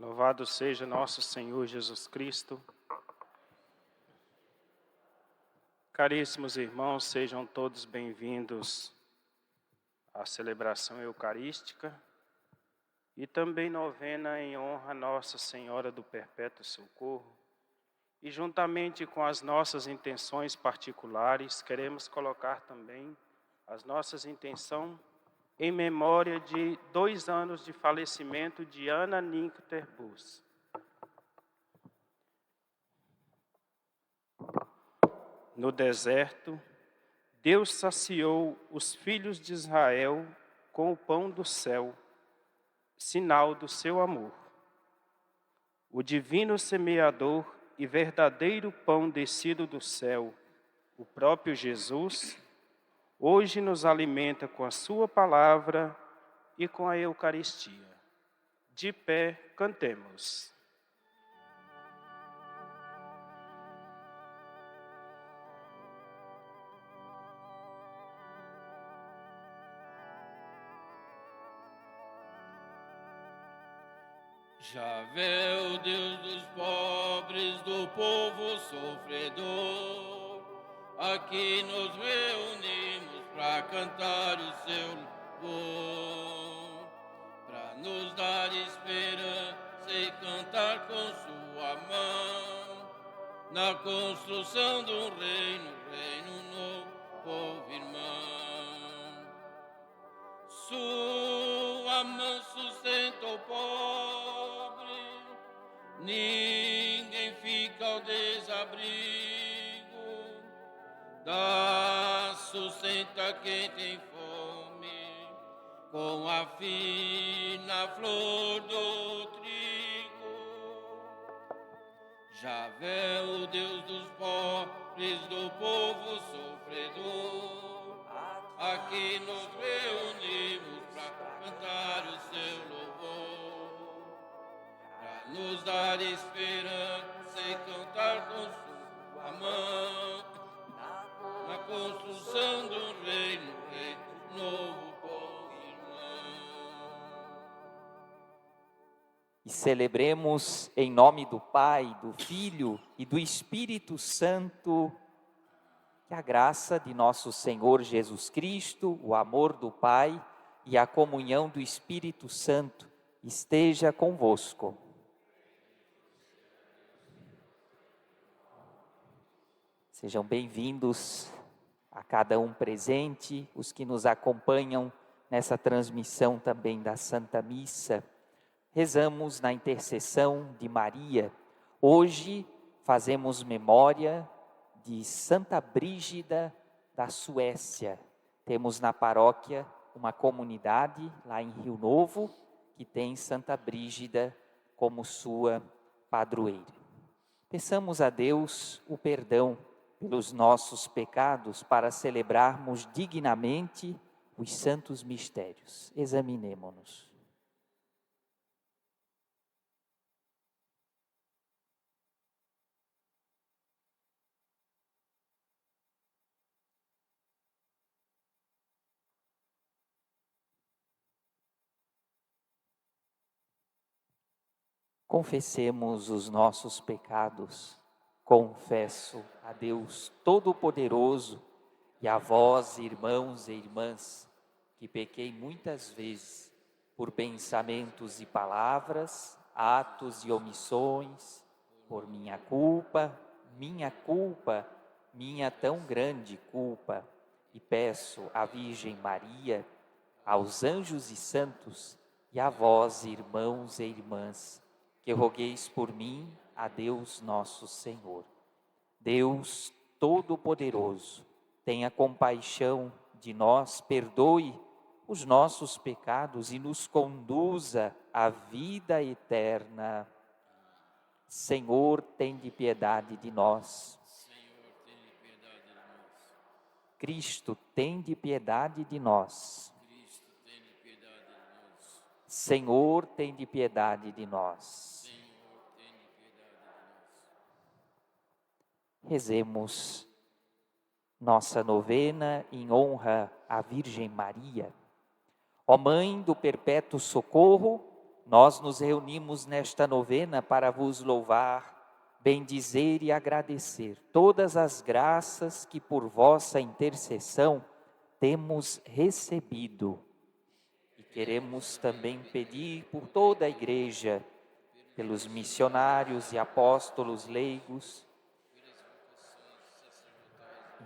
Louvado seja nosso Senhor Jesus Cristo. Caríssimos irmãos, sejam todos bem-vindos à celebração eucarística e também novena em honra a Nossa Senhora do Perpétuo Socorro. E juntamente com as nossas intenções particulares, queremos colocar também as nossas intenções em memória de 2 anos de falecimento de Ana Nichter Bus. No deserto, Deus saciou os filhos de Israel com o pão do céu, sinal do seu amor. O divino semeador e verdadeiro pão descido do céu, o próprio Jesus, hoje nos alimenta com a sua palavra e com a Eucaristia. De pé, cantemos. Javé, o Deus dos pobres, do povo sofredor, aqui nos reunimos para cantar o seu louvor, para nos dar esperança e cantar com sua mão, na construção de um reino novo, povo irmão. Sua mão sustenta o pobre, ninguém fica ao desabrigo, dá sustenta quem tem fome, com a fina flor do trigo. Javé, o Deus dos pobres, do povo sofredor, aqui nos reunimos para cantar o seu louvor, para nos dar esperança e cantar com sua mão, na construção do reino novo, povo irmão. E celebremos em nome do Pai, do Filho e do Espírito Santo, que a graça de nosso Senhor Jesus Cristo, o amor do Pai e a comunhão do Espírito Santo esteja convosco. Sejam bem-vindos a cada um presente, os que nos acompanham nessa transmissão também da Santa Missa. Rezamos na intercessão de Maria. Hoje fazemos memória de Santa Brígida da Suécia. Temos na paróquia uma comunidade lá em Rio Novo que tem Santa Brígida como sua padroeira. Peçamos a Deus o perdão pelos nossos pecados para celebrarmos dignamente os santos mistérios. Examinemo-nos. Confessemos os nossos pecados. Confesso a Deus Todo-Poderoso e a vós, irmãos e irmãs, que pequei muitas vezes por pensamentos e palavras, atos e omissões, por minha culpa, minha tão grande culpa. E peço à Virgem Maria, aos anjos e santos e a vós, irmãos e irmãs, que rogueis por mim a Deus nosso Senhor. Deus Todo-Poderoso, tenha compaixão de nós, perdoe os nossos pecados e nos conduza à vida eterna. Senhor, tende piedade de nós. Senhor, tenha piedade de nós. Cristo, tende piedade de nós. Cristo, tenha piedade de nós. Senhor, tende piedade de nós. Rezemos nossa novena em honra à Virgem Maria. Ó Mãe do Perpétuo Socorro, nós nos reunimos nesta novena para vos louvar, bendizer e agradecer todas as graças que por vossa intercessão temos recebido. E queremos também pedir por toda a Igreja, pelos missionários e apóstolos leigos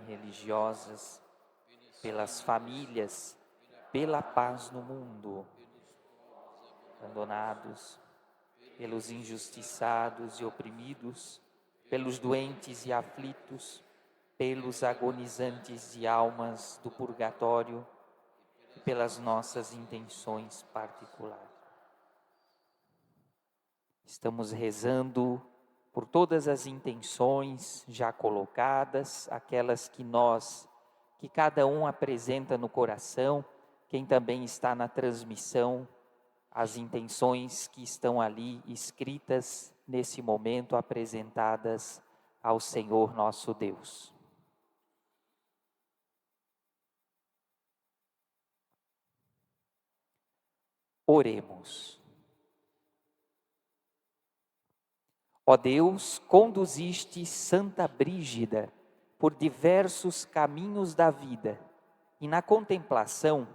e religiosas, pelas famílias, pela paz no mundo, abandonados, pelos injustiçados e oprimidos, pelos doentes e aflitos, pelos agonizantes de almas do purgatório e pelas nossas intenções particulares. Estamos rezando por todas as intenções já colocadas, aquelas que cada um apresenta no coração, quem também está na transmissão, as intenções que estão ali escritas nesse momento, apresentadas ao Senhor nosso Deus. Oremos. Ó Deus, conduziste Santa Brígida por diversos caminhos da vida e na contemplação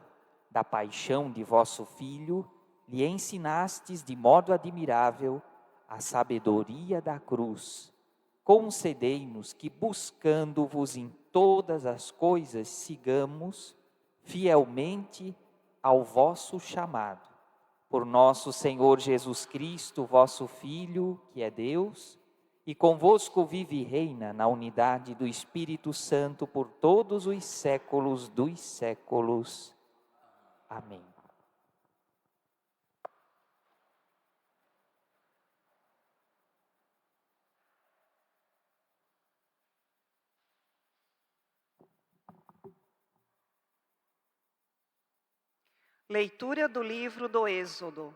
da paixão de vosso Filho, lhe ensinastes de modo admirável a sabedoria da cruz. Concedei-nos que, buscando-vos em todas as coisas, sigamos fielmente ao vosso chamado. Por nosso Senhor Jesus Cristo, vosso Filho, que é Deus, e convosco vive e reina na unidade do Espírito Santo por todos os séculos dos séculos. Amém. Leitura do livro do Êxodo.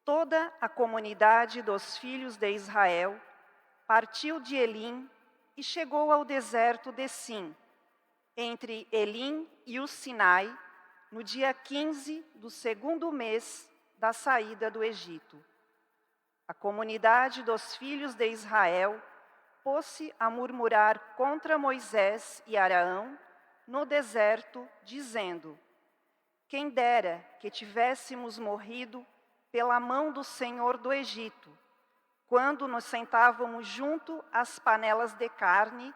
Toda a comunidade dos filhos de Israel partiu de Elim e chegou ao deserto de Sim, entre Elim e o Sinai, no dia 15 do segundo mês da saída do Egito. A comunidade dos filhos de Israel pôs-se a murmurar contra Moisés e Arão no deserto, dizendo: quem dera que tivéssemos morrido pela mão do Senhor do Egito, quando nos sentávamos junto às panelas de carne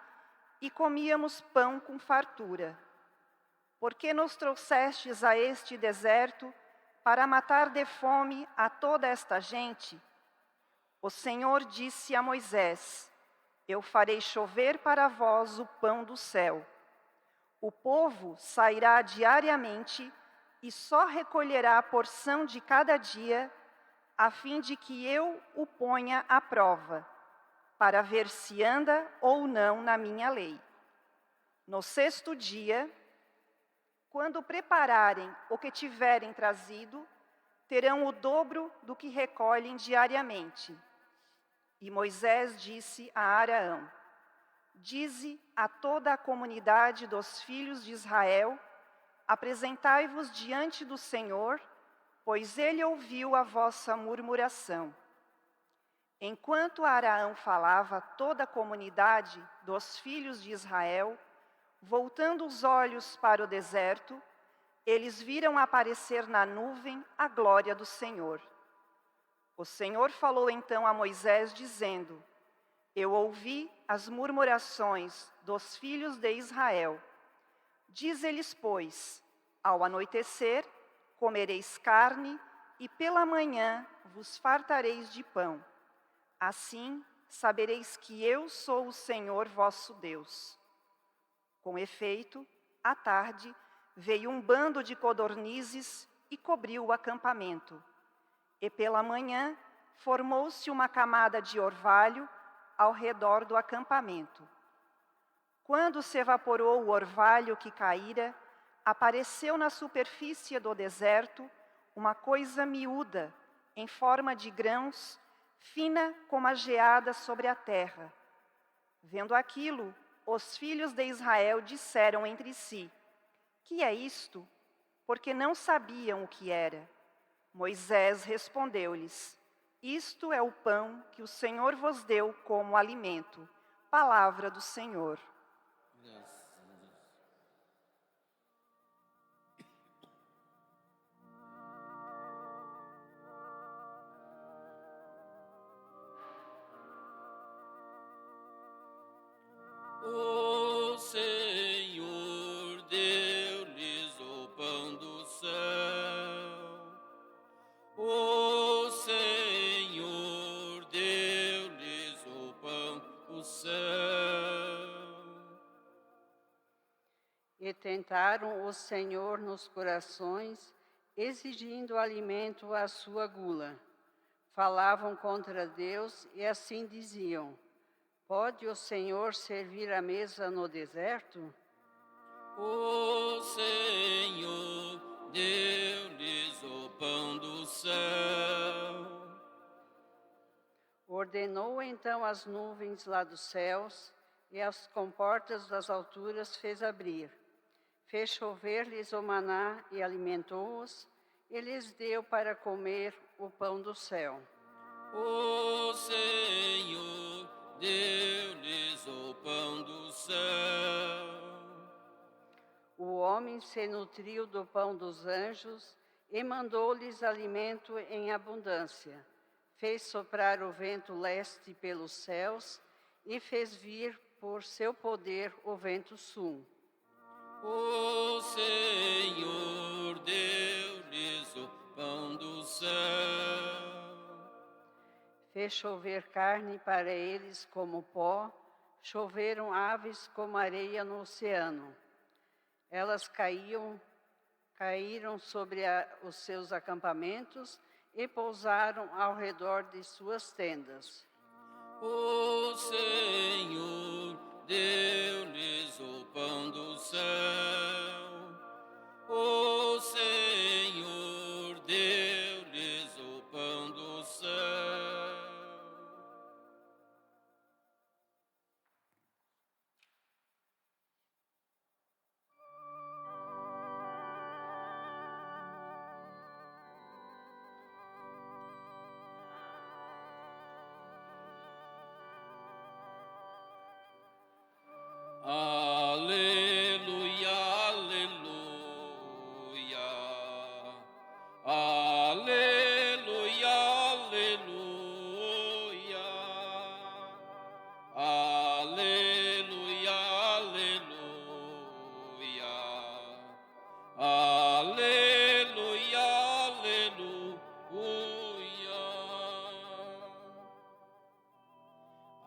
e comíamos pão com fartura. Por que nos trouxestes a este deserto para matar de fome a toda esta gente? O Senhor disse a Moisés: eu farei chover para vós o pão do céu. O povo sairá diariamente e só recolherá a porção de cada dia, a fim de que eu o ponha à prova, para ver se anda ou não na minha lei. No sexto dia, quando prepararem o que tiverem trazido, terão o dobro do que recolhem diariamente. E Moisés disse a Arão: dize a toda a comunidade dos filhos de Israel: apresentai-vos diante do Senhor, pois ele ouviu a vossa murmuração. Enquanto Arão falava, toda a comunidade dos filhos de Israel, voltando os olhos para o deserto, eles viram aparecer na nuvem a glória do Senhor. O Senhor falou então a Moisés, dizendo: eu ouvi as murmurações dos filhos de Israel. Diz-lhes, pois: ao anoitecer comereis carne, e pela manhã vos fartareis de pão. Assim sabereis que eu sou o Senhor vosso Deus. Com efeito, à tarde veio um bando de codornizes e cobriu o acampamento. E pela manhã formou-se uma camada de orvalho ao redor do acampamento. Quando se evaporou o orvalho que caíra, apareceu na superfície do deserto uma coisa miúda, em forma de grãos, fina como a geada sobre a terra. Vendo aquilo, os filhos de Israel disseram entre si: que é isto? Porque não sabiam o que era. Moisés respondeu-lhes: Isto é o pão que o Senhor vos deu como alimento. Palavra do Senhor. Graças a Deus. O Senhor deu-lhes o pão do céu. O Senhor deu-lhes o pão do céu. E tentaram o Senhor nos corações, exigindo alimento à sua gula. Falavam contra Deus e assim diziam: Pode o Senhor servir à mesa no deserto? O Senhor deu-lhes o pão do céu. Ordenou então as nuvens lá dos céus e as comportas das alturas fez abrir. Fez chover-lhes o maná e alimentou-os, e lhes deu para comer o pão do céu. O Senhor deu-lhes o pão do céu. O homem se nutriu do pão dos anjos e mandou-lhes alimento em abundância. Fez soprar o vento leste pelos céus e fez vir por seu poder o vento sul. O Senhor deu-lhes o pão do céu. Fez chover carne para eles como pó, choveram aves como areia no oceano. Elas caíram sobre os seus acampamentos e pousaram ao redor de suas tendas. O Senhor deu-lhes o pão do céu. O Senhor deu-lhes o pão do céu. Aleluia, aleluia. Aleluia, aleluia. Aleluia, aleluia. Aleluia, aleluia.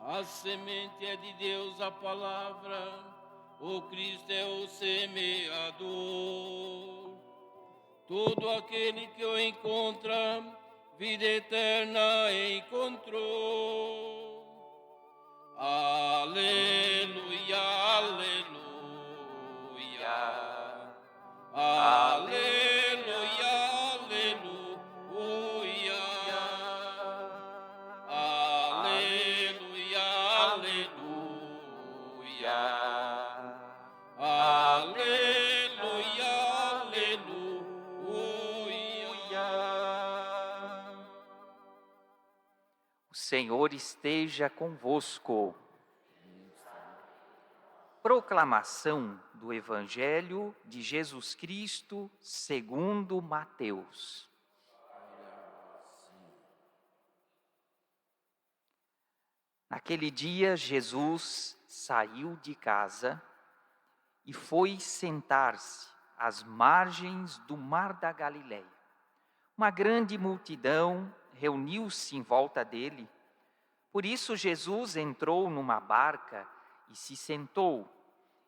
A semente é de Deus, a palavra, o Cristo é o semeador. Todo aquele que o encontra, vida eterna encontrou. Aleluia, aleluia. Aleluia, aleluia. Aleluia, aleluia. Aleluia, aleluia. O Senhor esteja convosco. Proclamação do Evangelho de Jesus Cristo segundo Mateus. Naquele dia, Jesus saiu de casa e foi sentar-se às margens do mar da Galileia. Uma grande multidão reuniu-se em volta dele. Por isso, Jesus entrou numa barca e se sentou,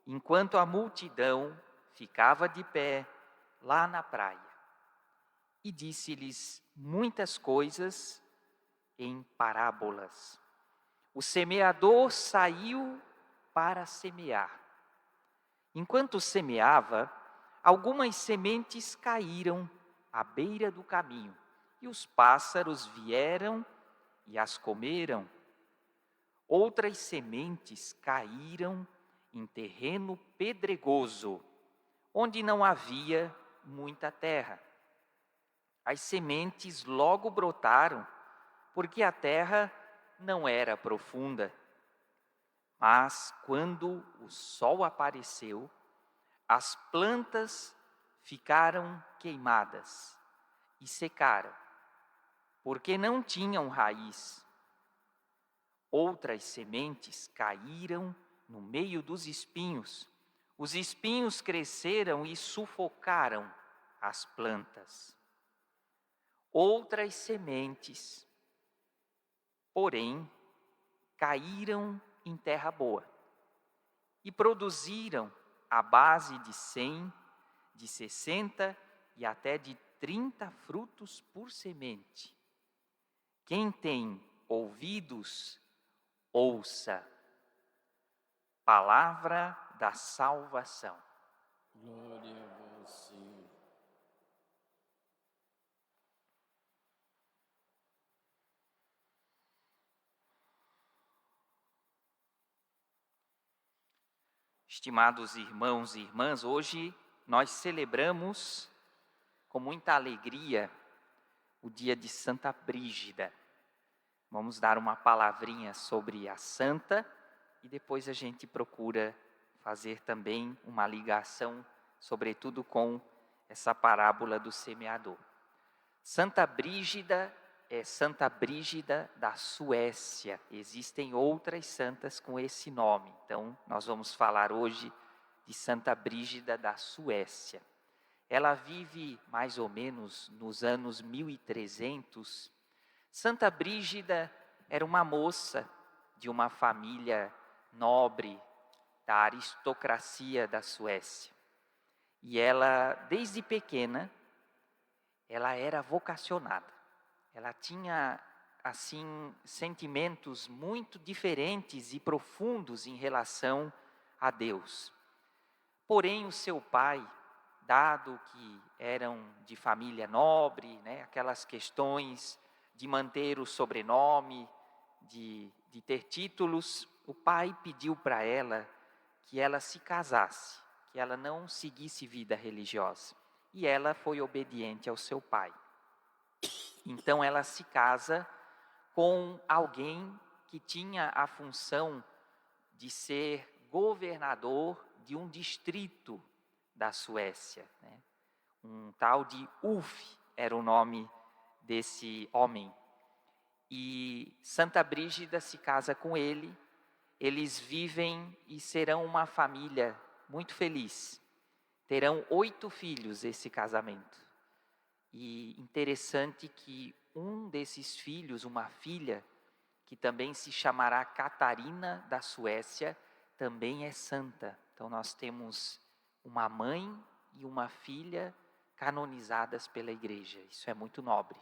enquanto a multidão ficava de pé lá na praia. E disse-lhes muitas coisas em parábolas. O semeador saiu para semear. Enquanto semeava, algumas sementes caíram à beira do caminho, e os pássaros vieram e as comeram. Outras sementes caíram em terreno pedregoso, onde não havia muita terra. As sementes logo brotaram, porque a terra não era profunda. Mas quando o sol apareceu, as plantas ficaram queimadas e secaram, porque não tinham raiz. Outras sementes caíram no meio dos espinhos. Os espinhos cresceram e sufocaram as plantas. Outras sementes, porém, caíram em terra boa e produziram à base de 100, de 60 e até de 30 frutos por semente. Quem tem ouvidos, ouça. Palavra da salvação. Glória a vós, Senhor. Estimados irmãos e irmãs, hoje nós celebramos com muita alegria o dia de Santa Brígida. Vamos dar uma palavrinha sobre a santa e depois a gente procura fazer também uma ligação, sobretudo com essa parábola do semeador. Santa Brígida é Santa Brígida da Suécia. Existem outras santas com esse nome. Então, nós vamos falar hoje de Santa Brígida da Suécia. Ela vive mais ou menos nos anos 1300. Santa Brígida era uma moça de uma família nobre da aristocracia da Suécia. E ela, desde pequena, ela era vocacionada. Ela tinha, assim, sentimentos muito diferentes e profundos em relação a Deus. Porém, o seu pai, dado que eram de família nobre, né, aquelas questões de manter o sobrenome, de ter títulos, o pai pediu para ela que ela se casasse, que ela não seguisse vida religiosa. E ela foi obediente ao seu pai. Então ela se casa com alguém que tinha a função de ser governador de um distrito da Suécia, né? Um tal de Ulf era o nome desse homem. E Santa Brígida se casa com ele, eles vivem e serão uma família muito feliz. Terão 8 filhos esse casamento. E interessante que um desses filhos, uma filha, que também se chamará Catarina da Suécia, também é santa. Então nós temos uma mãe e uma filha canonizadas pela igreja. Isso é muito nobre.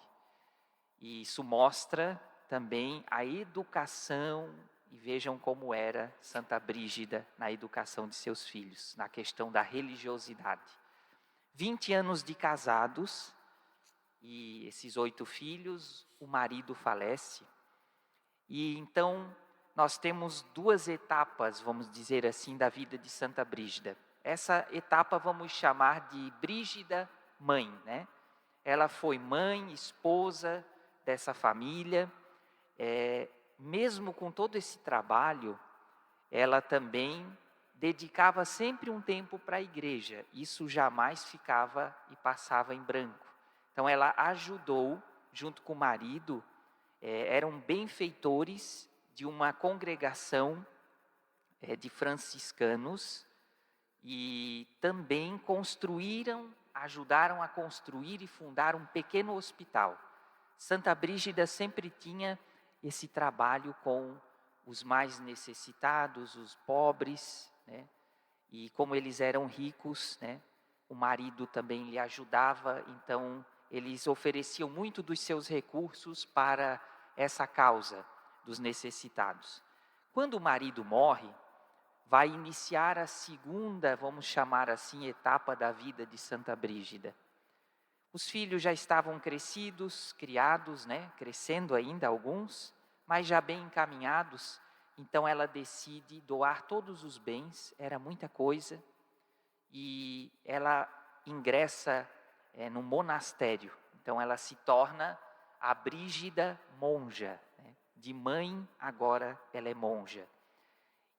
E isso mostra também a educação, e vejam como era Santa Brígida na educação de seus filhos, na questão da religiosidade. 20 anos de casados, e esses 8 filhos, o marido falece. E então nós temos 2 etapas, vamos dizer assim, da vida de Santa Brígida. Essa etapa vamos chamar de Brígida mãe, né? Ela foi mãe, esposa dessa família. Mesmo com todo esse trabalho, ela também dedicava sempre um tempo para a igreja. Isso jamais ficava e passava em branco. Então ela ajudou, junto com o marido, eram benfeitores de uma congregação de franciscanos e também ajudaram a construir e fundar um pequeno hospital. Santa Brígida sempre tinha esse trabalho com os mais necessitados, os pobres, né? E como eles eram ricos, né, o marido também lhe ajudava, então eles ofereciam muito dos seus recursos para essa causa dos necessitados. Quando o marido morre, vai iniciar a segunda, vamos chamar assim, etapa da vida de Santa Brígida. Os filhos já estavam crescidos, criados, né, crescendo ainda alguns, mas já bem encaminhados. Então ela decide doar todos os bens, era muita coisa, e ela ingressa no monastério Então ela se torna a Brígida monja, né? De mãe agora ela é monja.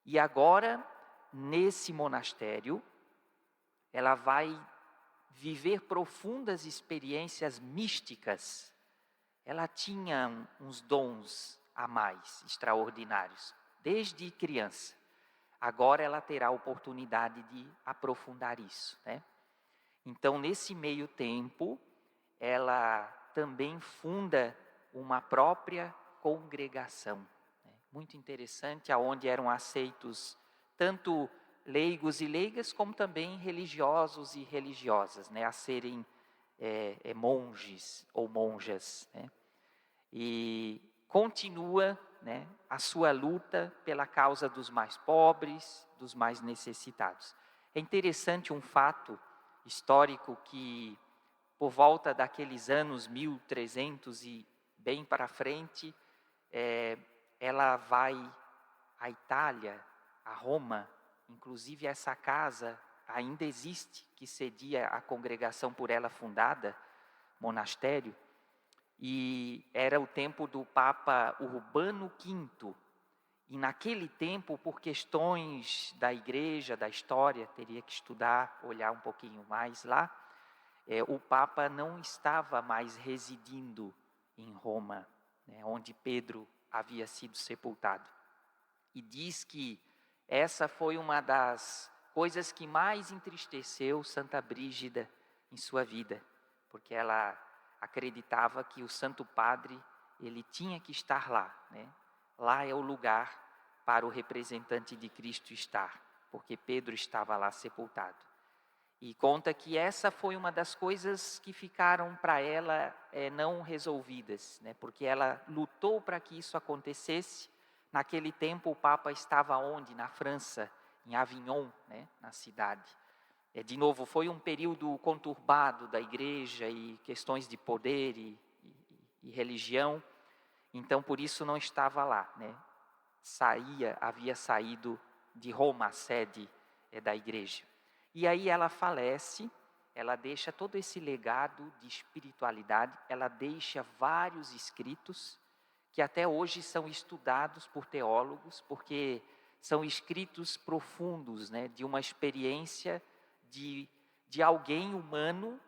E agora, nesse monastério, ela vai viver profundas experiências místicas. Ela tinha uns dons a mais, extraordinários, desde criança. Agora ela terá a oportunidade de aprofundar isso, né? Então, nesse meio tempo, ela também funda uma própria congregação, né? Muito interessante, aonde eram aceitos tanto leigos e leigas, como também religiosos e religiosas, né? A serem monges ou monjas, né? E continua, né, a sua luta pela causa dos mais pobres, dos mais necessitados. É interessante um fato histórico que, por volta daqueles anos 1300 e bem para frente, ela vai à Itália, a Roma. Inclusive essa casa ainda existe, que cedia a congregação por ela fundada, monastério. E era o tempo do Papa Urbano V. E naquele tempo, por questões da igreja, da história, teria que estudar, olhar um pouquinho mais lá, o Papa não estava mais residindo em Roma, né, onde Pedro havia sido sepultado. E diz que essa foi uma das coisas que mais entristeceu Santa Brígida em sua vida, porque ela acreditava que o Santo Padre, ele tinha que estar lá, né? Lá é o lugar para o representante de Cristo estar, porque Pedro estava lá sepultado. E conta que essa foi uma das coisas que ficaram para ela não resolvidas, né? Porque ela lutou para que isso acontecesse. Naquele tempo o Papa estava onde? Na França, em Avignon, né? Na cidade. De novo, foi um período conturbado da igreja e questões de poder e religião. Então, por isso não estava lá, né? Havia saído de Roma, a sede da igreja. E aí ela falece, ela deixa todo esse legado de espiritualidade, ela deixa vários escritos que até hoje são estudados por teólogos, porque são escritos profundos, né, de uma experiência de alguém humano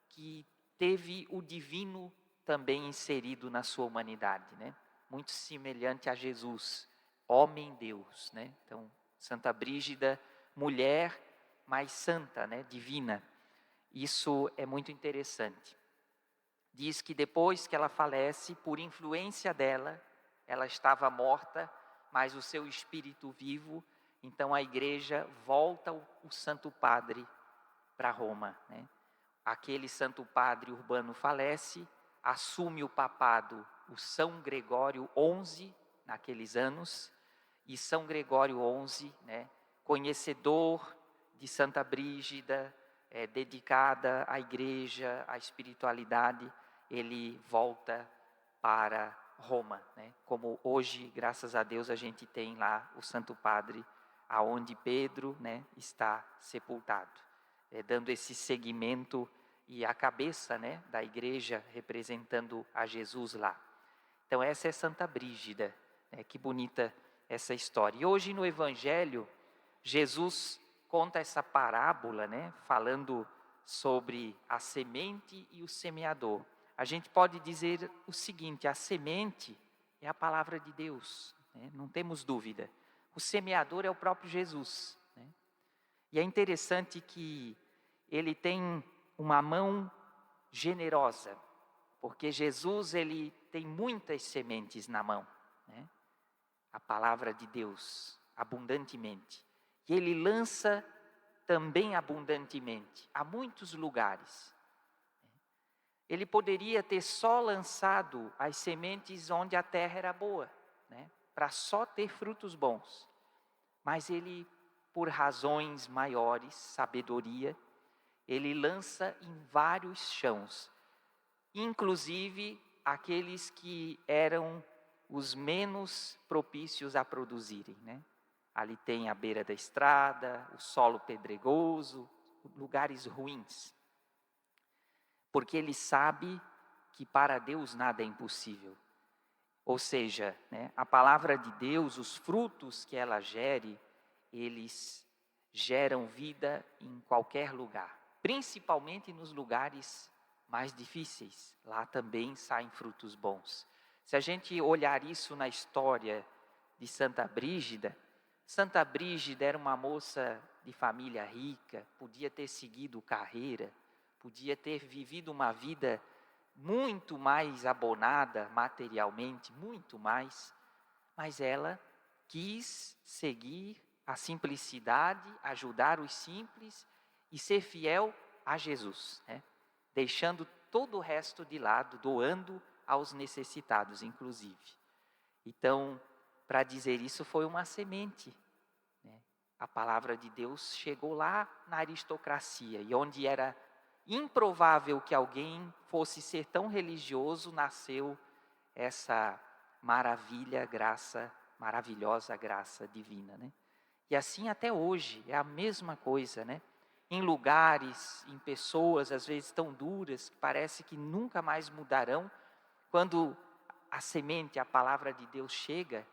que teve o divino também inserido na sua humanidade, né? Muito semelhante a Jesus, homem-deus, né? Então, Santa Brígida, mulher, mas santa, né? Divina. Isso é muito interessante. Diz que depois que ela falece, por influência dela, ela estava morta, mas o seu espírito vivo. Então a igreja volta o Santo Padre para Roma, né? Aquele Santo Padre Urbano falece, assume o papado o São Gregório XI, naqueles anos, e São Gregório XI, né, conhecedor de Santa Brígida, dedicada à igreja, à espiritualidade, ele volta para Roma, né? Como hoje, graças a Deus, a gente tem lá o Santo Padre, aonde Pedro, né, está sepultado, dando esse seguimento e a cabeça, né, da igreja representando a Jesus lá. Então essa é Santa Brígida, né? Que bonita essa história. E hoje no Evangelho, Jesus conta essa parábola, né, falando sobre a semente e o semeador. A gente pode dizer o seguinte: a semente é a palavra de Deus, né? Não temos dúvida. O semeador é o próprio Jesus, né? E é interessante que ele tem uma mão generosa, porque Jesus, ele tem muitas sementes na mão, né? A palavra de Deus, abundantemente. E ele lança também abundantemente a muitos lugares. Ele poderia ter só lançado as sementes onde a terra era boa, né? Para só ter frutos bons. Mas ele, por razões maiores, sabedoria, ele lança em vários chãos, inclusive aqueles que eram os menos propícios a produzirem, né? Ali tem a beira da estrada, o solo pedregoso, lugares ruins. Porque ele sabe que para Deus nada é impossível. Ou seja, né, a palavra de Deus, os frutos que ela gere, eles geram vida em qualquer lugar, principalmente nos lugares mais difíceis. Lá também saem frutos bons. Se a gente olhar isso na história de Santa Brígida era uma moça de família rica, podia ter seguido carreira, podia ter vivido uma vida muito mais abonada materialmente, muito mais, mas ela quis seguir a simplicidade, ajudar os simples e ser fiel a Jesus, né? Deixando todo o resto de lado, doando aos necessitados, inclusive. Então, para dizer isso, foi uma semente, né? A palavra de Deus chegou lá na aristocracia, e onde era improvável que alguém fosse ser tão religioso, nasceu essa maravilhosa graça divina, né? E assim até hoje, é a mesma coisa, né? Em lugares, em pessoas, às vezes tão duras, que parece que nunca mais mudarão, quando a semente, a palavra de Deus chega,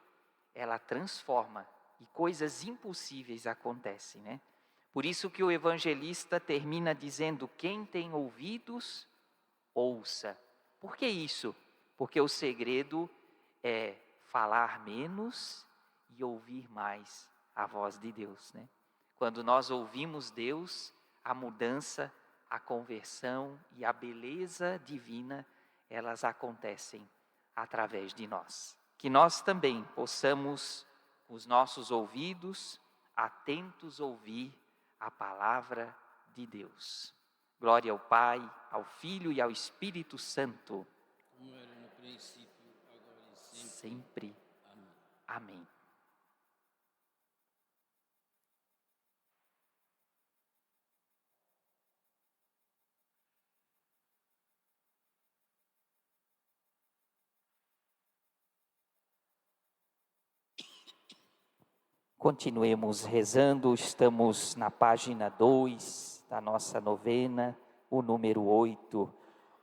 ela transforma e coisas impossíveis acontecem, né? Por isso que o evangelista termina dizendo: quem tem ouvidos, ouça. Por que isso? Porque o segredo é falar menos e ouvir mais a voz de Deus, né? Quando nós ouvimos Deus, a mudança, a conversão e a beleza divina, elas acontecem através de nós. Que nós também possamos, com os nossos ouvidos, atentos ouvir a palavra de Deus. Glória ao Pai, ao Filho e ao Espírito Santo. Como era no princípio, agora e sempre. Sempre. Amém. Amém. Continuemos rezando, estamos na página 2 da nossa novena, o número 8.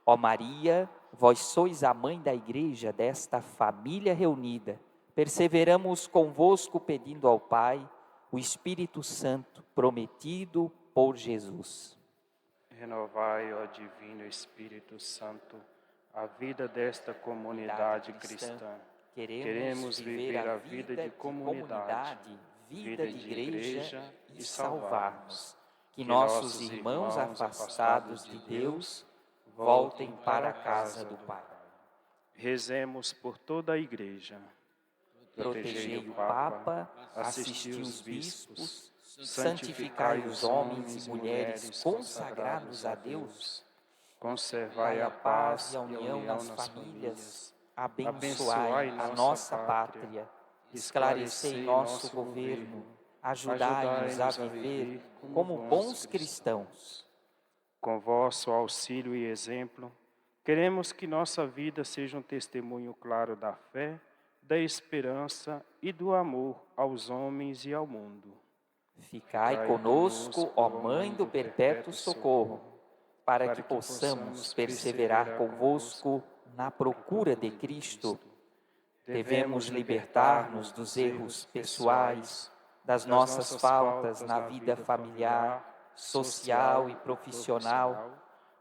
Ó Maria, vós sois a mãe da igreja desta família reunida. Perseveramos convosco pedindo ao Pai o Espírito Santo prometido por Jesus. Renovai, ó Divino Espírito Santo, a vida desta comunidade cristã. Queremos viver a vida de comunidade, vida de igreja e salvar-nos. Que nossos irmãos afastados de Deus voltem para a casa do Pai. Rezemos por toda a igreja. Protegei o Papa, assisti os bispos, santificai os homens e mulheres consagrados a Deus, Conservai a paz e a união nas famílias. abençoai a nossa pátria, esclarecei nosso governo, ajudai-nos a viver como bons cristãos. Com vosso auxílio e exemplo, queremos que nossa vida seja um testemunho claro da fé, da esperança e do amor aos homens e ao mundo. Ficai conosco, ó Mãe do Perpétuo Socorro, para que possamos perseverar convosco na procura de Cristo. Devemos libertar-nos dos erros pessoais, das nossas faltas na vida familiar, social e profissional,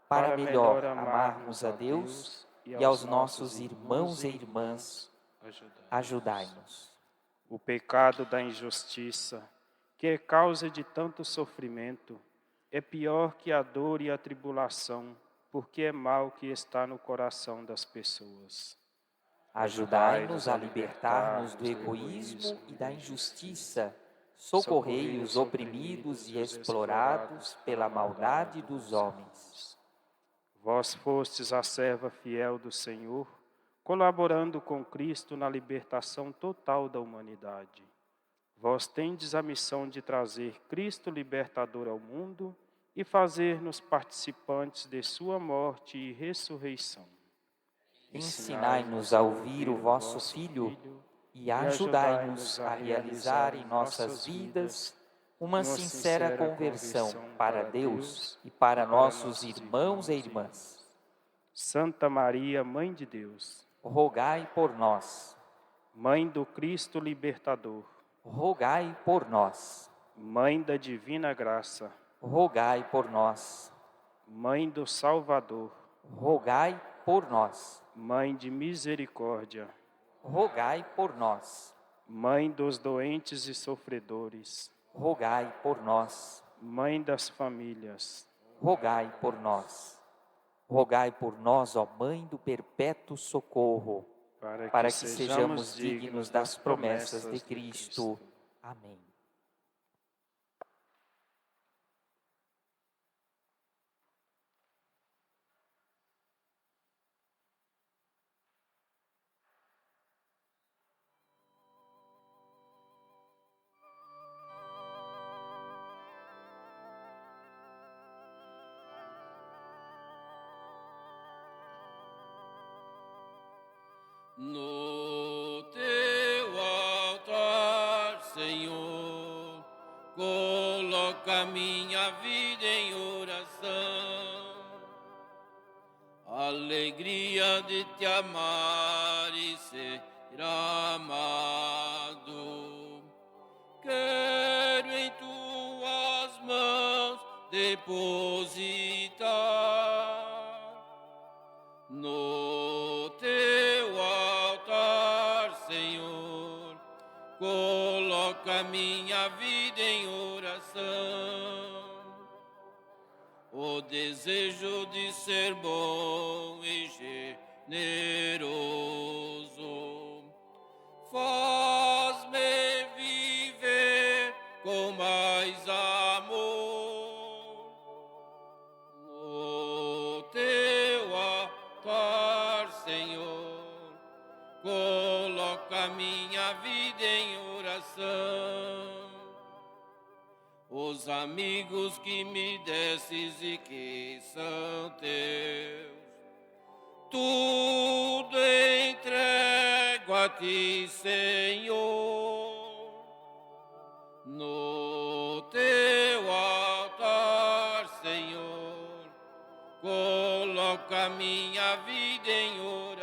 para melhor amarmos a Deus e aos nossos irmãos e irmãs. Ajudai-nos. O pecado da injustiça, que é causa de tanto sofrimento, é pior que a dor e a tribulação, porque é mal que está no coração das pessoas. Ajudai-nos a libertar-nos do egoísmo e da injustiça. Socorrei os oprimidos e explorados pela maldade dos homens. Vós fostes a serva fiel do Senhor, colaborando com Cristo na libertação total da humanidade. Vós tendes a missão de trazer Cristo libertador ao mundo e fazer-nos participantes de sua morte e ressurreição. Ensinai-nos a ouvir o vosso Filho e ajudai-nos a realizar em nossas vidas uma sincera conversão para Deus e para nossos irmãos e irmãs. Santa Maria, Mãe de Deus, rogai por nós. Mãe do Cristo Libertador, Rogai por nós. Mãe da Divina Graça, Rogai por nós. Mãe do Salvador, Rogai por nós. Mãe de Misericórdia, Rogai por nós. Mãe dos doentes e sofredores, Rogai por nós. Mãe das famílias, Rogai por nós. Rogai por nós, ó Mãe do perpétuo socorro, para que sejamos dignos das promessas de Cristo. Amém. No teu altar, Senhor, coloca minha vida em oração. Alegria de te amar e ser amado. Quero em tuas mãos depositar no teu altar, Senhor, coloca minha vida em oração. O desejo de ser bom e generoso faz-me viver com mais amor. No teu altar, Senhor, coloca minha vida em oração. Os amigos que me desses e que são teus, tudo entrego a ti, Senhor. No teu altar, Senhor, coloca minha vida em oração.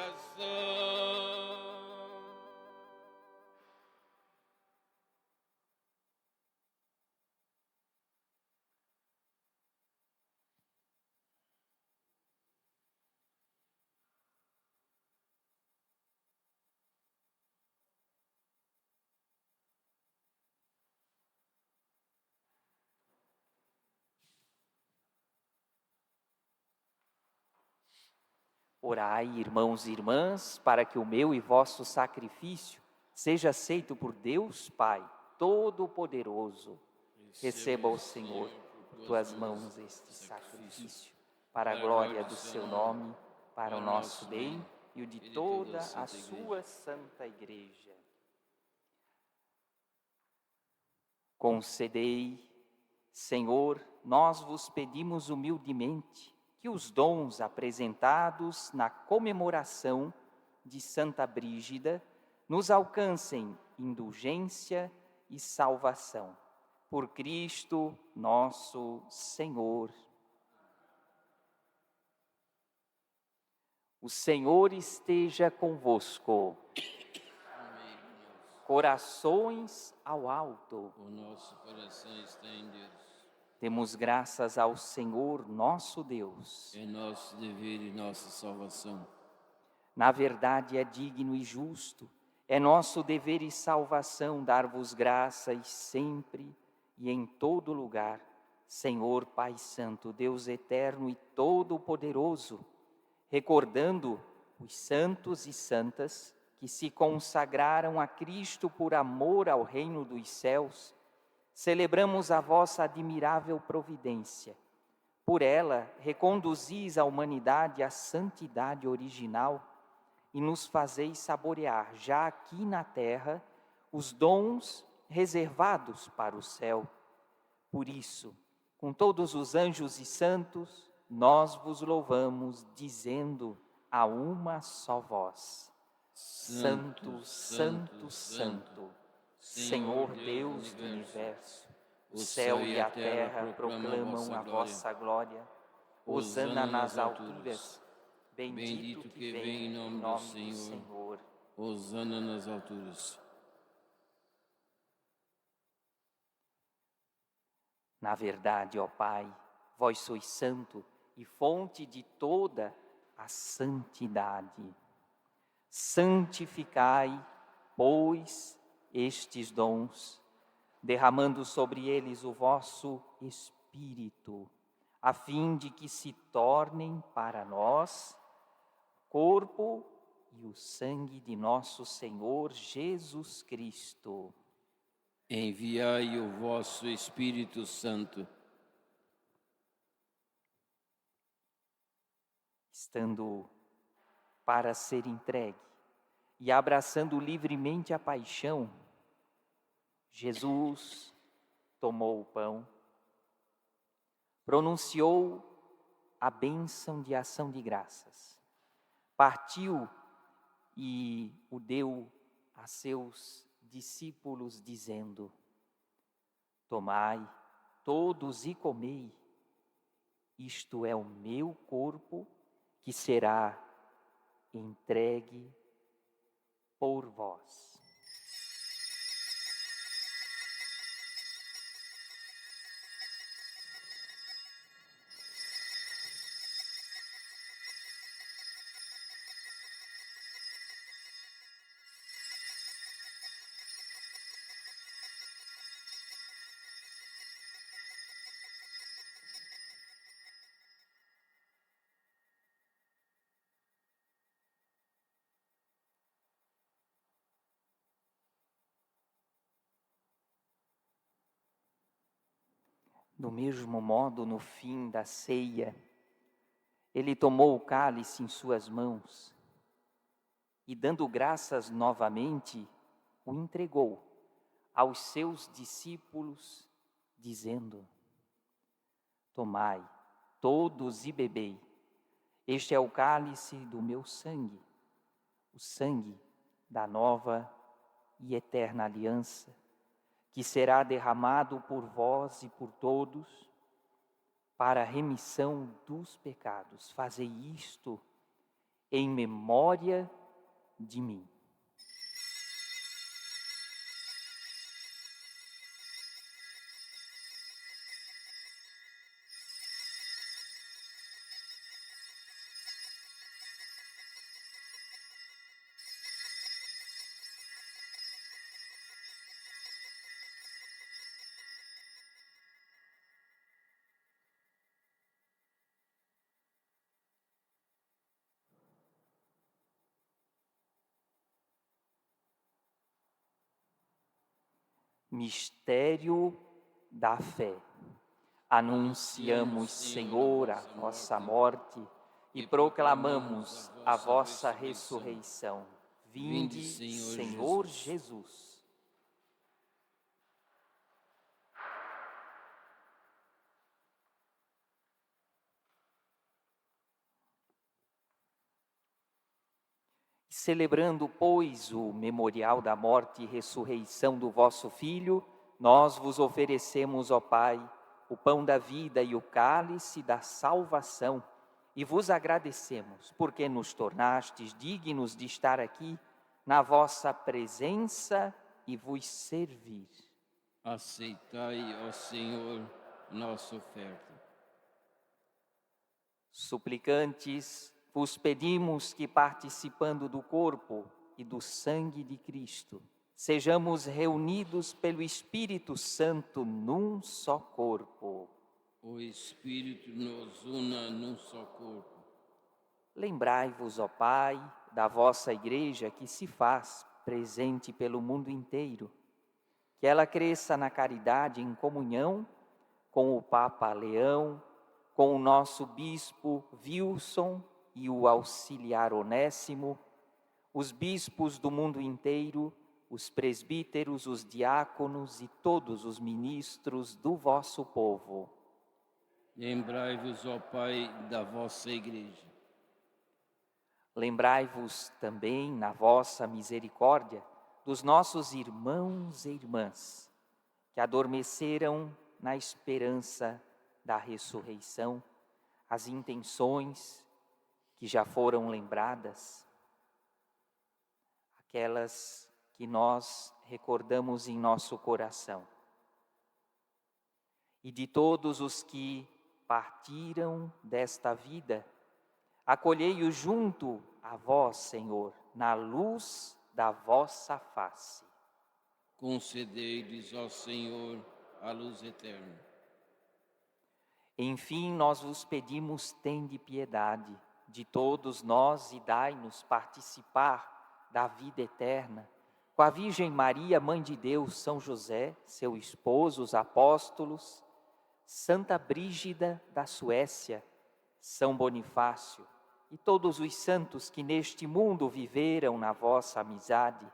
Orai, irmãos e irmãs, para que o meu e vosso sacrifício seja aceito por Deus Pai Todo-Poderoso. Receba, ó Senhor, por tuas mãos este sacrifício, para a glória do seu nome, para o nosso bem e o de toda a sua santa Igreja. Concedei, Senhor, nós vos pedimos humildemente, que os dons apresentados na comemoração de Santa Brígida nos alcancem indulgência e salvação. Por Cristo nosso Senhor. O Senhor esteja convosco. Corações ao alto. O nosso coração está em Deus. Demos graças ao Senhor nosso Deus. É nosso dever e nossa salvação. Na verdade é digno e justo, é nosso dever e salvação dar-vos graças sempre e em todo lugar, Senhor Pai Santo, Deus eterno e todo-poderoso, recordando os santos e santas que se consagraram a Cristo por amor ao reino dos céus. Celebramos a vossa admirável providência. Por ela, reconduzis a humanidade à santidade original e nos fazeis saborear, já aqui na terra, os dons reservados para o céu. Por isso, com todos os anjos e santos, nós vos louvamos, dizendo a uma só voz: Santo, Santo, Santo, Senhor Deus do universo, o céu e a terra proclamam a vossa glória. Hosana nas alturas. Bendito que vem em nome do Senhor. Hosana nas alturas. Na verdade, ó Pai, vós sois santo e fonte de toda a santidade. Santificai, pois, estes dons, derramando sobre eles o vosso Espírito, a fim de que se tornem para nós corpo e o sangue de nosso Senhor Jesus Cristo. Enviai o vosso Espírito Santo. Estando para ser entregue e abraçando livremente a paixão, Jesus tomou o pão, pronunciou a bênção de ação de graças, partiu e o deu a seus discípulos, dizendo: tomai todos e comei, isto é o meu corpo que será entregue por vós. Do mesmo modo, no fim da ceia, ele tomou o cálice em suas mãos e, dando graças novamente, o entregou aos seus discípulos, dizendo: tomai todos e bebei, este é o cálice do meu sangue, o sangue da nova e eterna aliança, que será derramado por vós e por todos para a remissão dos pecados. Fazei isto em memória de mim. Mistério da fé. Anunciamos, Senhor, a vossa morte e proclamamos a vossa ressurreição. Vinde, Senhor Jesus. Celebrando, pois, o memorial da morte e ressurreição do vosso Filho, nós vos oferecemos, ó Pai, o pão da vida e o cálice da salvação, e vos agradecemos, porque nos tornastes dignos de estar aqui na vossa presença e vos servir. Aceitai, ó Senhor, nossa oferta. Suplicantes, vos pedimos que, participando do corpo e do sangue de Cristo, sejamos reunidos pelo Espírito Santo num só corpo. O Espírito nos una num só corpo. Lembrai-vos, ó Pai, da vossa Igreja que se faz presente pelo mundo inteiro, que ela cresça na caridade em comunhão com o Papa Leão, com o nosso Bispo Wilson e o auxiliar Onésimo, os bispos do mundo inteiro, os presbíteros, os diáconos e todos os ministros do vosso povo. Lembrai-vos, ó Pai, da vossa Igreja. Lembrai-vos também, na vossa misericórdia, dos nossos irmãos e irmãs, que adormeceram na esperança da ressurreição, as intenções que já foram lembradas, aquelas que nós recordamos em nosso coração, e de todos os que partiram desta vida, acolhei-os junto a vós, Senhor, na luz da vossa face. Concedei-lhes, ó Senhor, a luz eterna. Enfim, nós vos pedimos, tende piedade de todos nós e dai-nos participar da vida eterna. Com a Virgem Maria, Mãe de Deus, São José, seu esposo, os apóstolos, Santa Brígida da Suécia, São Bonifácio e todos os santos que neste mundo viveram na vossa amizade,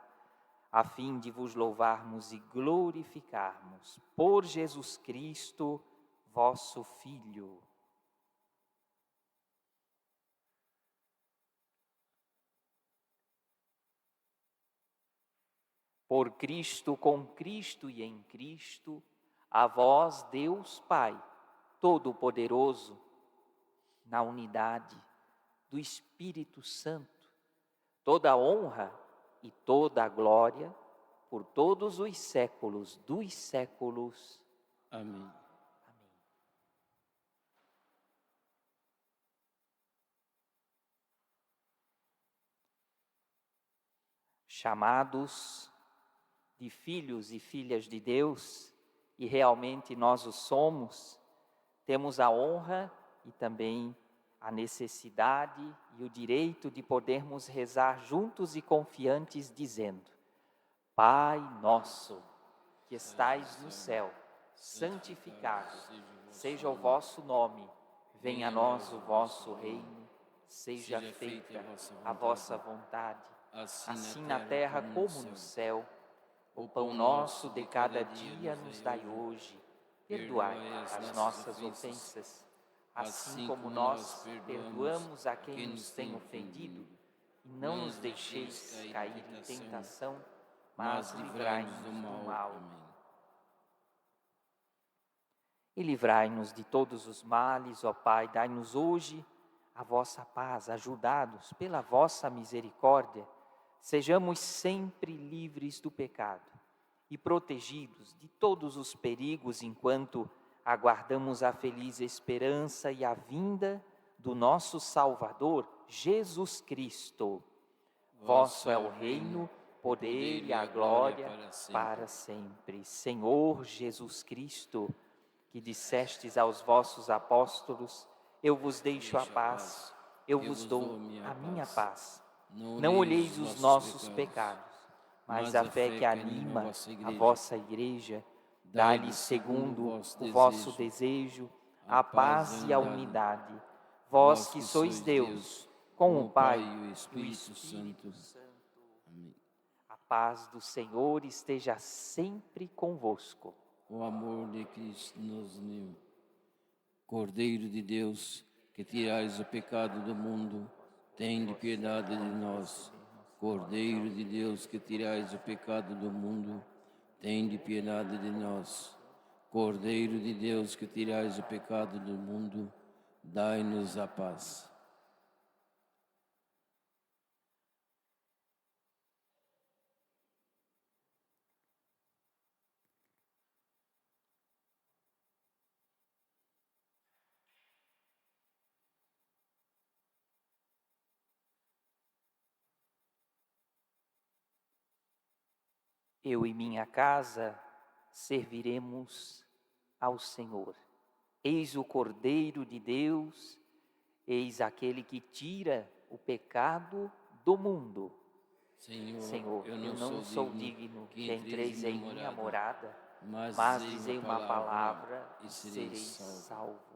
a fim de vos louvarmos e glorificarmos por Jesus Cristo, vosso Filho. Por Cristo, com Cristo e em Cristo, a vós, Deus Pai, Todo-Poderoso, na unidade do Espírito Santo, toda a honra e toda a glória por todos os séculos dos séculos. Amém. Chamados de filhos e filhas de Deus, e realmente nós o somos, temos a honra e também a necessidade e o direito de podermos rezar juntos e confiantes, dizendo: Pai nosso, que estais no céu, santificado seja o vosso nome, venha a nós o vosso reino, seja feita a vossa vontade, assim na terra como no céu. O pão nosso de cada dia nos dai hoje. Perdoai as nossas ofensas, assim como nós perdoamos a quem nos tem ofendido. E não nos deixeis cair em tentação, mas livrai-nos do mal. E livrai-nos de todos os males, ó Pai, dai-nos hoje a vossa paz, ajudados pela vossa misericórdia, sejamos sempre livres do pecado e protegidos de todos os perigos enquanto aguardamos a feliz esperança e a vinda do nosso Salvador, Jesus Cristo. Vosso é o reino, poder e a glória para sempre. Senhor Jesus Cristo, que dissestes aos vossos apóstolos: eu vos deixo a paz, eu vos dou a minha paz. Não olheis os nossos pecados, mas a fé que anima a vossa igreja, dá-lhe segundo o vosso desejo a paz e a unidade. Vós que sois Deus, com o Pai e o Espírito Santo. Amém. A paz do Senhor esteja sempre convosco. O amor de Cristo nos uniu. Cordeiro de Deus, que tirais o pecado do mundo, tende piedade de nós. Cordeiro de Deus, que tirais o pecado do mundo, tende piedade de nós. Cordeiro de Deus, que tirais o pecado do mundo, dai-nos a paz. Eu e minha casa serviremos ao Senhor. Eis o Cordeiro de Deus, eis aquele que tira o pecado do mundo. Senhor, eu não sou digno que entreis em minha morada, mas dizei uma palavra e serei salvo.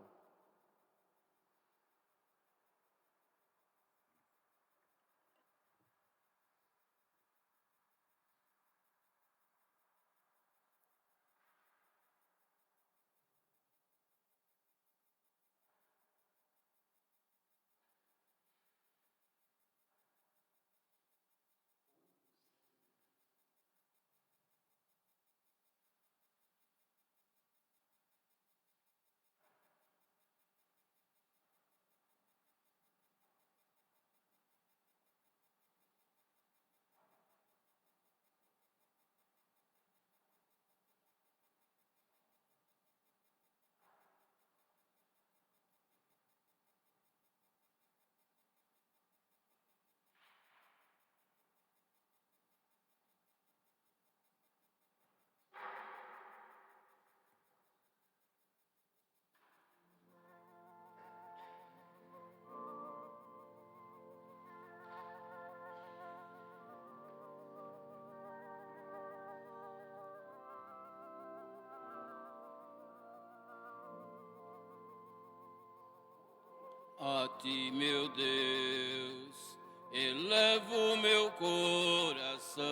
ti, meu Deus, elevo meu coração,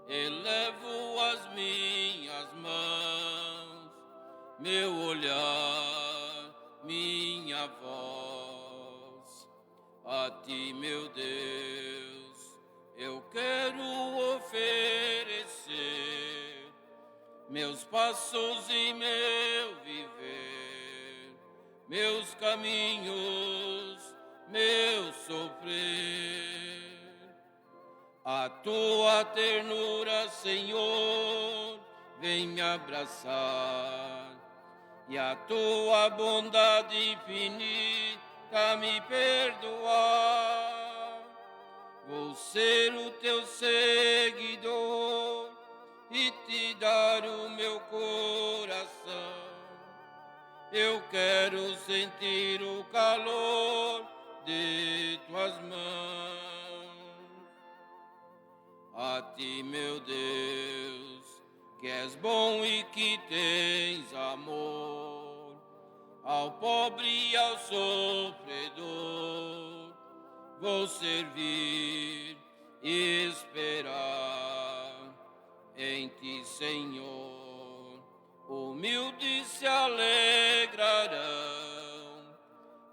elevo as minhas mãos, meu olhar, minha voz. A ti, meu Deus, eu quero oferecer meus passos e meu viver, meus caminhos, meu sofrer. A tua ternura, Senhor, vem me abraçar, e a tua bondade infinita me perdoar. Vou ser o teu seguidor e te dar o meu coração. Eu quero sentir o calor de tuas mãos. A ti, meu Deus, que és bom e que tens amor, ao pobre e ao sofredor, vou servir e esperar em ti, Senhor. Humildes se alegrarão,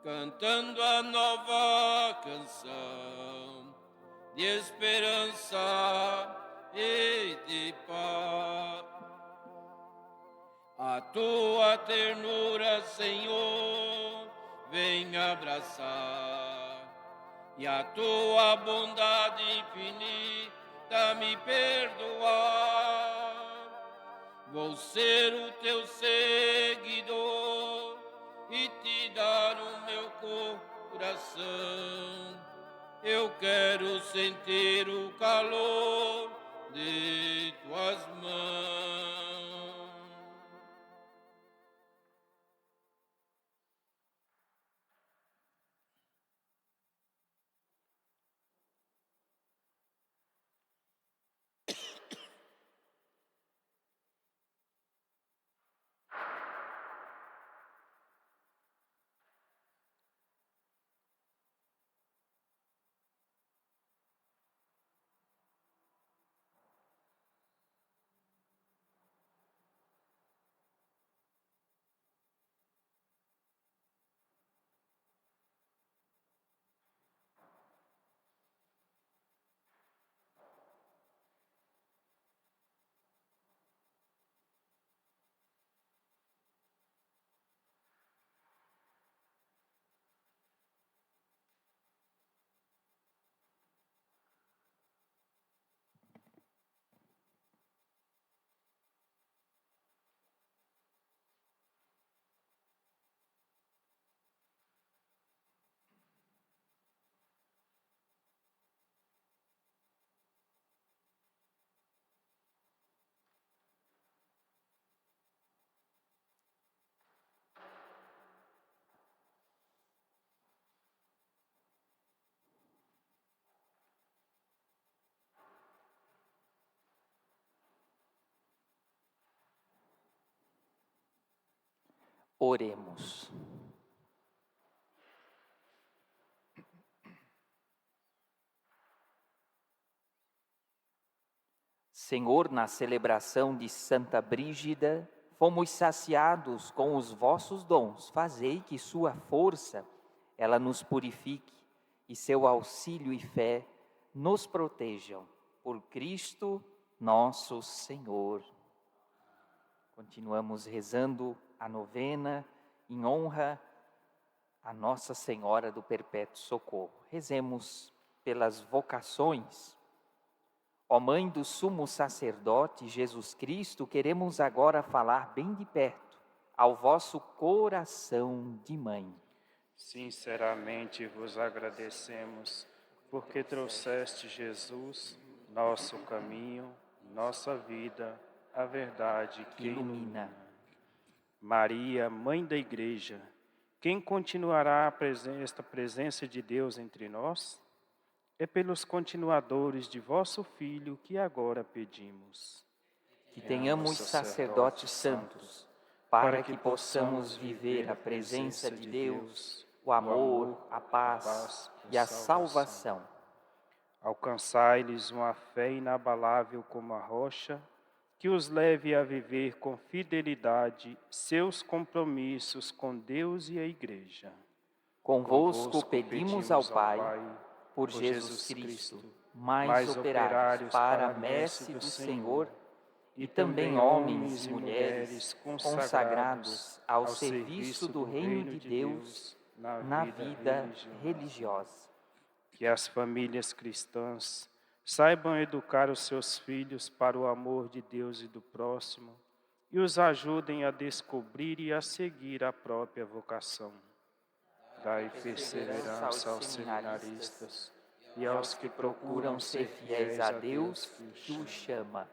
cantando a nova canção de esperança e de paz. A tua ternura, Senhor, vem me abraçar, e a tua bondade infinita me perdoar. Vou ser o teu seguidor e te dar o meu coração. Eu quero sentir o calor de tuas mãos. Oremos. Senhor, na celebração de Santa Brígida, fomos saciados com os vossos dons. Fazei que sua força, ela nos purifique, e seu auxílio e fé nos protejam. Por Cristo nosso Senhor. Continuamos rezando a novena em honra a Nossa Senhora do Perpétuo Socorro. Rezemos pelas vocações. Ó Mãe do Sumo Sacerdote Jesus Cristo, queremos agora falar bem de perto ao vosso coração de mãe. Sinceramente vos agradecemos, porque trouxeste Jesus, nosso caminho, nossa vida, a verdade que ilumina. Maria, Mãe da Igreja, quem continuará esta presença de Deus entre nós? É pelos continuadores de vosso Filho que agora pedimos. Que tenhamos sacerdotes santos, para que possamos viver a presença de Deus o amor, a paz e a salvação. Alcançai-lhes uma fé inabalável como a rocha, que os leve a viver com fidelidade seus compromissos com Deus e a Igreja. Convosco pedimos ao Pai, por Jesus Cristo, mais operários para a messe do Senhor, e também homens e mulheres consagrados ao serviço do reino de Deus na vida religiosa. Que as famílias cristãs saibam educar os seus filhos para o amor de Deus e do próximo e os ajudem a descobrir e a seguir a própria vocação. Dai perseverança aos seminaristas e aos que procuram ser fiéis a Deus que os chama.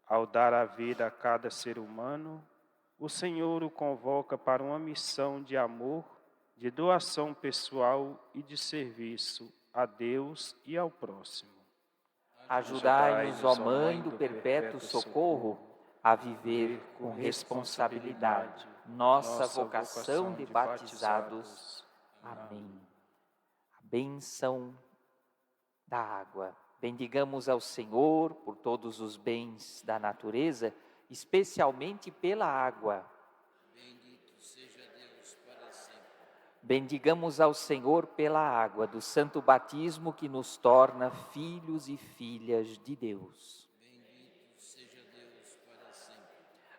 Ao dar a vida a cada ser humano, o Senhor o convoca para uma missão de amor, de doação pessoal e de serviço a Deus e ao próximo. Ajudai-nos, ó Mãe do Perpétuo Socorro, a viver com responsabilidade nossa vocação de batizados. Amém. A bênção da água. Bendigamos ao Senhor por todos os bens da natureza, especialmente pela água. Bendito seja Deus para sempre. Bendigamos ao Senhor pela água do santo batismo que nos torna filhos e filhas de Deus. Bendito seja Deus para sempre.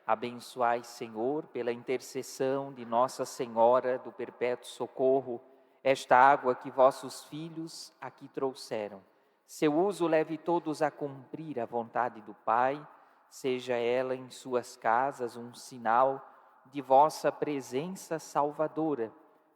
Abençoai, Senhor, pela intercessão de Nossa Senhora do Perpétuo Socorro, esta água que vossos filhos aqui trouxeram. Seu uso leve todos a cumprir a vontade do Pai, seja ela em suas casas um sinal de vossa presença salvadora.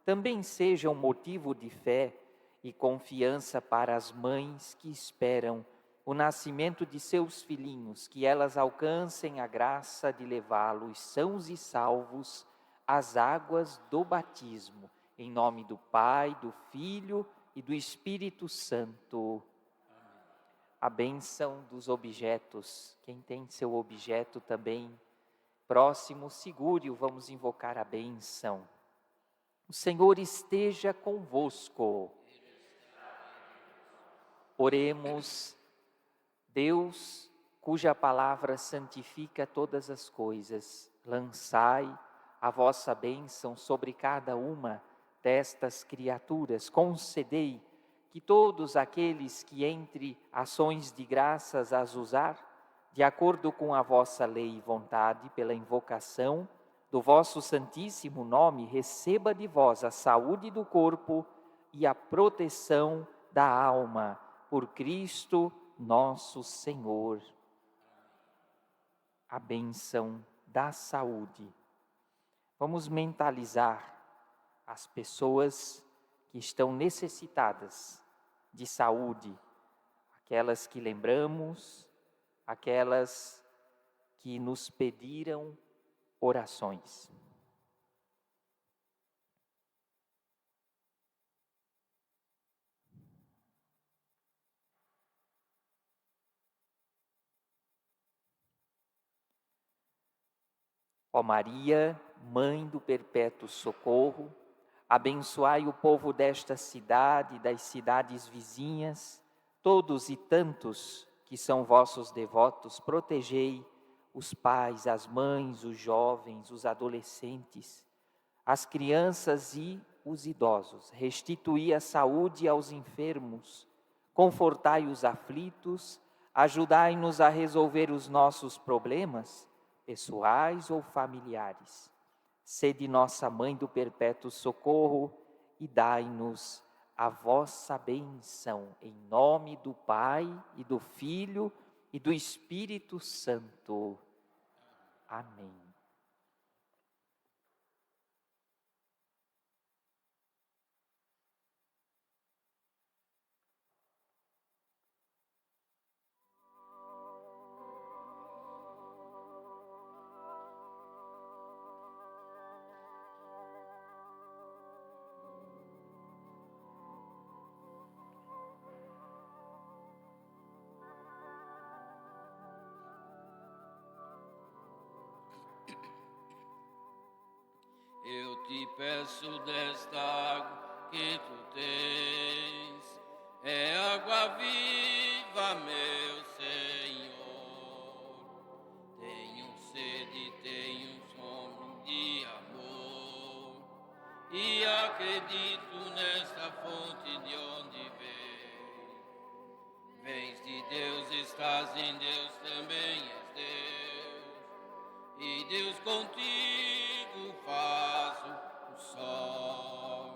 Também seja um motivo de fé e confiança para as mães que esperam o nascimento de seus filhinhos, que elas alcancem a graça de levá-los sãos e salvos às águas do batismo. Em nome do Pai, do Filho e do Espírito Santo. A bênção dos objetos. Quem tem seu objeto também próximo, segure-o, vamos invocar a bênção. O Senhor esteja convosco. Oremos. Deus, cuja palavra santifica todas as coisas, lançai a vossa bênção sobre cada uma destas criaturas. Concedei que todos aqueles que entre ações de graças as usar, de acordo com a vossa lei e vontade, pela invocação do vosso santíssimo nome, receba de vós a saúde do corpo e a proteção da alma, por Cristo nosso Senhor. A bênção da saúde. Vamos mentalizar as pessoas que estão necessitadas de saúde, aquelas que lembramos, aquelas que nos pediram orações. Ó Maria, Mãe do Perpétuo Socorro, abençoai o povo desta cidade e das cidades vizinhas, todos e tantos que são vossos devotos, protegei os pais, as mães, os jovens, os adolescentes, as crianças e os idosos. Restituí a saúde aos enfermos, confortai os aflitos, ajudai-nos a resolver os nossos problemas, pessoais ou familiares. Sede nossa Mãe do Perpétuo Socorro e dai-nos a vossa bênção, em nome do Pai e do Filho e do Espírito Santo. Amém. te peço desta água que tu tens, é água viva, meu Senhor. Tenho sede, tenho fome de amor, e acredito nesta fonte de onde vem. Vens de Deus, estás em Deus, também és Deus, e Deus contigo faz o sol.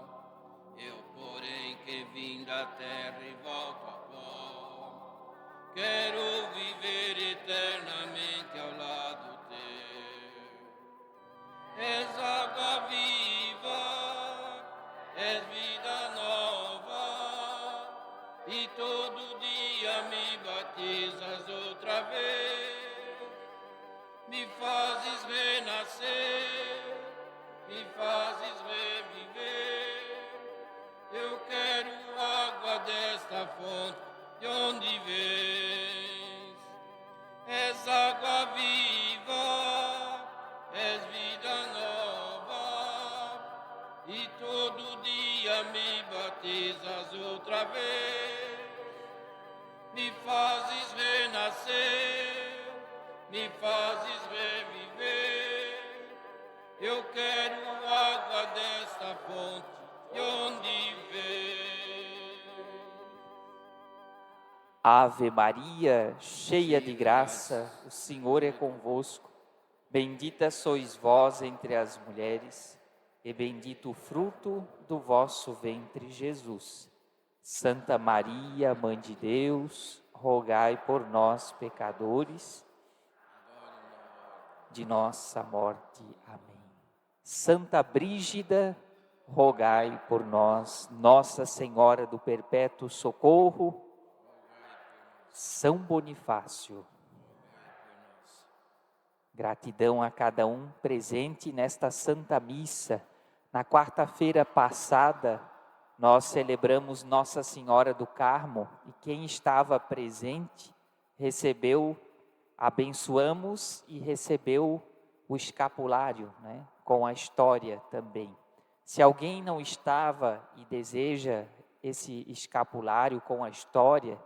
Eu, porém, que vim da terra e volto a pó, quero viver eternamente ao lado teu. És água viva, és vida nova, e todo dia me batizas outra vez. Me fazes renascer, me fazes reviver. Eu quero água desta fonte de onde vens. És água viva, és vida nova, e todo dia me batizas outra vez. Me fazes renascer, me fazes reviver. Eu quero água desta fonte de onde vem. Ave Maria, cheia de graça, o Senhor é convosco. Bendita sois vós entre as mulheres, e bendito o fruto do vosso ventre, Jesus. Santa Maria, Mãe de Deus, rogai por nós, pecadores, de nossa morte. Amém. Santa Brígida, rogai por nós. Nossa Senhora do Perpétuo Socorro, São Bonifácio. Gratidão a cada um presente nesta Santa Missa. Na quarta-feira passada, nós celebramos Nossa Senhora do Carmo, e quem estava presente recebeu, abençoamos e recebeu o escapulário, né, com a história também. Se alguém não estava e deseja esse escapulário com a história,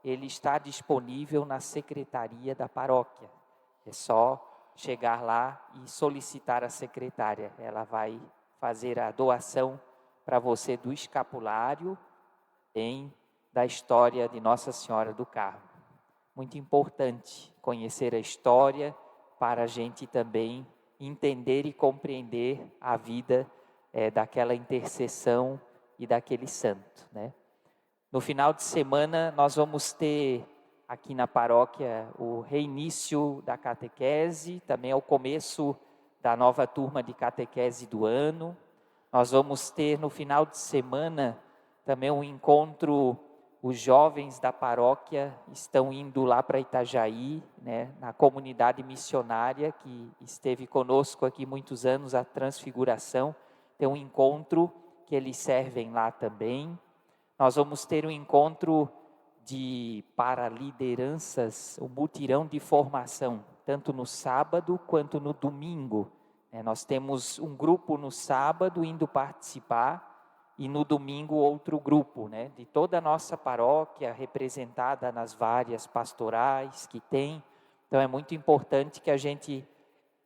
ele está disponível na secretaria da paróquia. É só chegar lá e solicitar a secretária. Ela vai fazer a doação para você do escapulário da história de Nossa Senhora do Carmo. Muito importante conhecer a história para a gente também entender e compreender a vida daquela intercessão e daquele santo, né? No final de semana nós vamos ter aqui na paróquia o reinício da catequese, também é o começo da nova turma de catequese do ano. Nós vamos ter no final de semana também um encontro, os jovens da paróquia estão indo lá para Itajaí, né, na comunidade missionária que esteve conosco aqui muitos anos, a Transfiguração, tem um encontro que eles servem lá também. Nós vamos ter um encontro para lideranças, um mutirão de formação, tanto no sábado quanto no domingo. Nós temos um grupo no sábado indo participar e no domingo outro grupo, né, de toda a nossa paróquia, representada nas várias pastorais que tem. Então é muito importante que a gente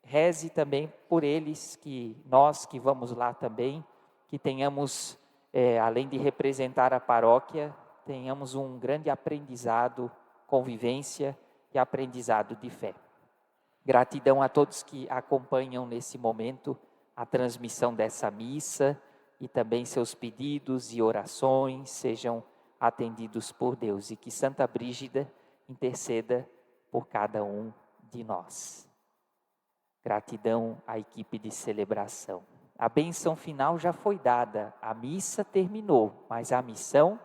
reze também por eles, que nós que vamos lá também, que tenhamos, além de representar a paróquia, tenhamos um grande aprendizado, convivência e aprendizado de fé. Gratidão a todos que acompanham nesse momento a transmissão dessa missa e também seus pedidos e orações sejam atendidos por Deus e que Santa Brígida interceda por cada um de nós. Gratidão à equipe de celebração. A bênção final já foi dada, a missa terminou, mas a missão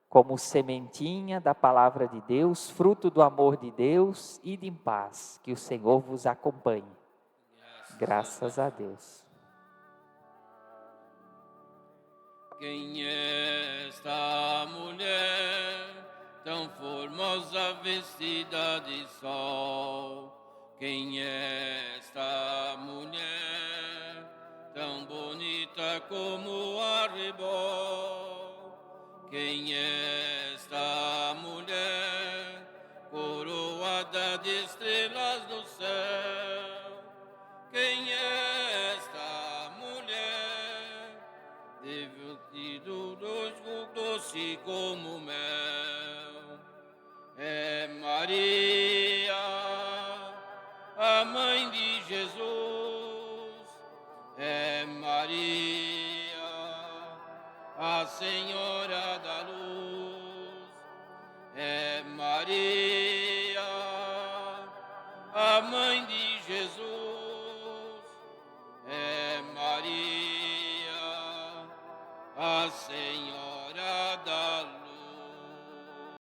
como sementinha da palavra de Deus, fruto do amor de Deus, ide em paz, que o Senhor vos acompanhe. Graças a Deus. Quem é esta mulher, tão formosa vestida de sol? Quem é esta mulher, como arrebol. Quem é esta mulher, coroada de estrelas no céu? Quem é esta mulher, de vestido doce como mel? É Maria, a mãe de Jesus. É Maria, a Senhora da Luz. É Maria, a mãe de Jesus.